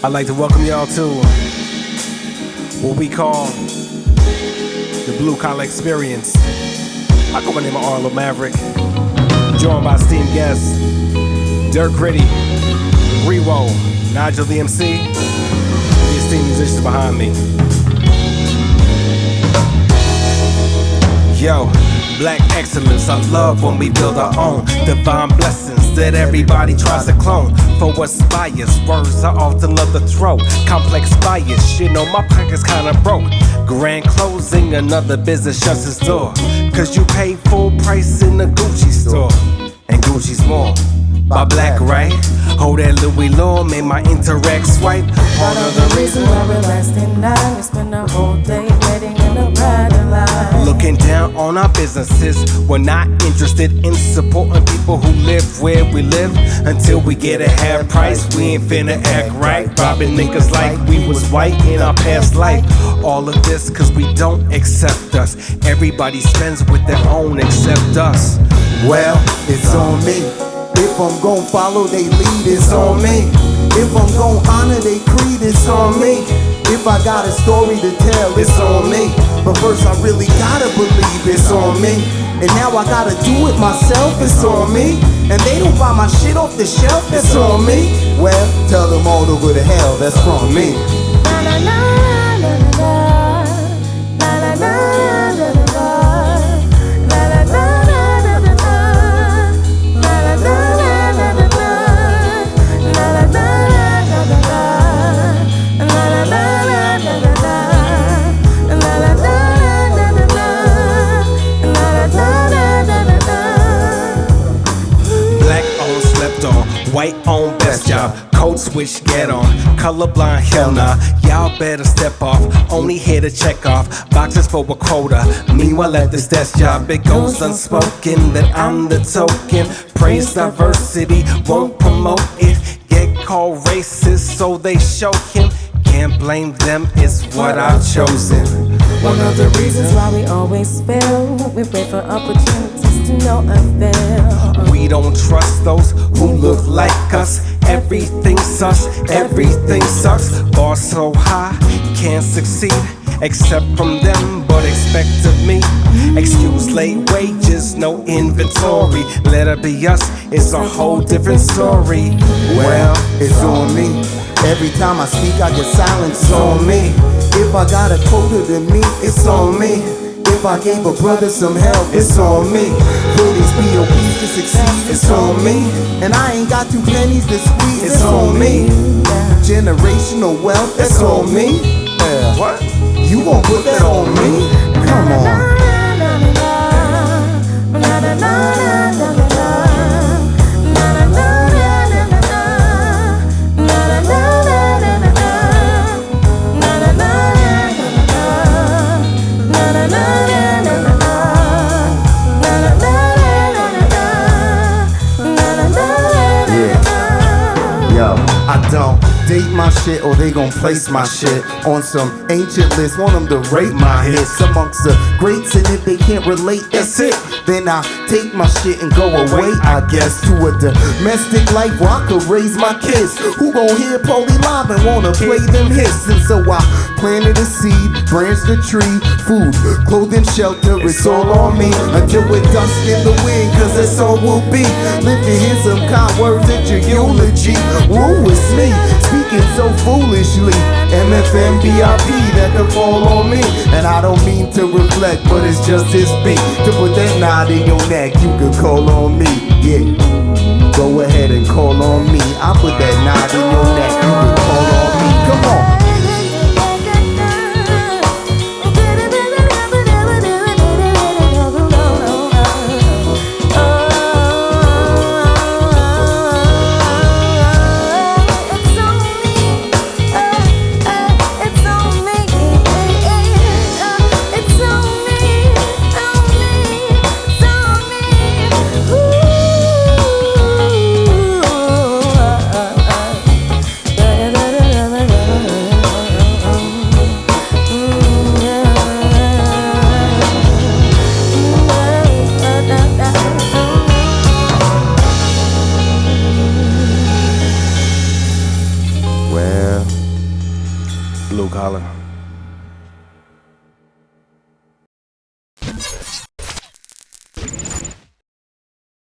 I'd like to welcome y'all to what we call the Blue Collar Experience. I go by the name of Arlo Maverick, joined by esteemed guests Dirt Gritie, Riwo, Nigel The MC, the esteemed musicians behind me. Yo, black excellence, I love when we build our own divine blessings that everybody tries to clone. For what's biased, words I often love to throw. Complex bias, you know my pocket's kinda broke. Grand closing, another business shuts its door. Cause you pay full price in the Gucci store. And Gucci's more. By black, right? Hold that Louis Law, made my interact swipe. Part of the reason why we're lasting nine, we spend the whole day waiting in the riding line. Looking down on our businesses, we're not interested in supporting people who live where we live. Until we get a half price, we ain't finna act right. Robbing niggas like we was white in our past life. All of this cause we don't accept us. Everybody spends with their own except us. Well, it's on me. If I'm gon' follow they lead, it's on me. If I'm gon' honor they creed, it's on me. If I got a story to tell, it's on me. But first I really gotta believe it's on me. And now I gotta do it myself, it's on me. And they don't buy my shit off the shelf, it's on me. Well, tell them all to go to hell, that's from me. White on, best job, code switch, get on. Colorblind, hell nah, y'all better step off. Only here to check off boxes for a quota. Meanwhile at this desk job, it goes unspoken that I'm the token. Praise diversity, won't promote it. Get called racist, so they show him. Can't blame them, it's what I've chosen. One of the reasons why we always fail, we pray for opportunities to no avail. We don't trust those who look like us. Everything's sus, everything sucks. Bar so high, can't succeed. Except from them, but expect of me. Excuse late wages, no inventory. Let it be us, it's a whole different story. Well, it's on me. Every time I speak, I get silence, it's on me. If I got a quota to meet, it's on me. If I gave a brother some help, it's on me. For these POPs to succeed, it's on me. And I ain't got 2 pennies to squeeze, it's on me. Generational wealth, it's on me. What? You gon' put that on me? Come on. I don't date my shit or they gon' place my shit on some ancient list. Want them to rate my hits amongst the greats, and if they can't relate, that's it. Then I take my shit and go away, I guess, to a domestic life where I could raise my kids. Who gon' hear Polly live and wanna play them hits? And so I planted a seed, branched a tree, food, clothing, shelter, it's all on me. Until we're dust in the wind, cause that's all we'll be. Live to hear some kind words at your eulogy. Woo, it's me, speaking so foolishly. MFMBIP, that could fall on me. And I don't mean to reflect, but it's just this beat. To put that knot in your neck, you could call on me, yeah. Go ahead and call on me. I put that knot in your neck, you could call on me. Come on. Da da blue collar.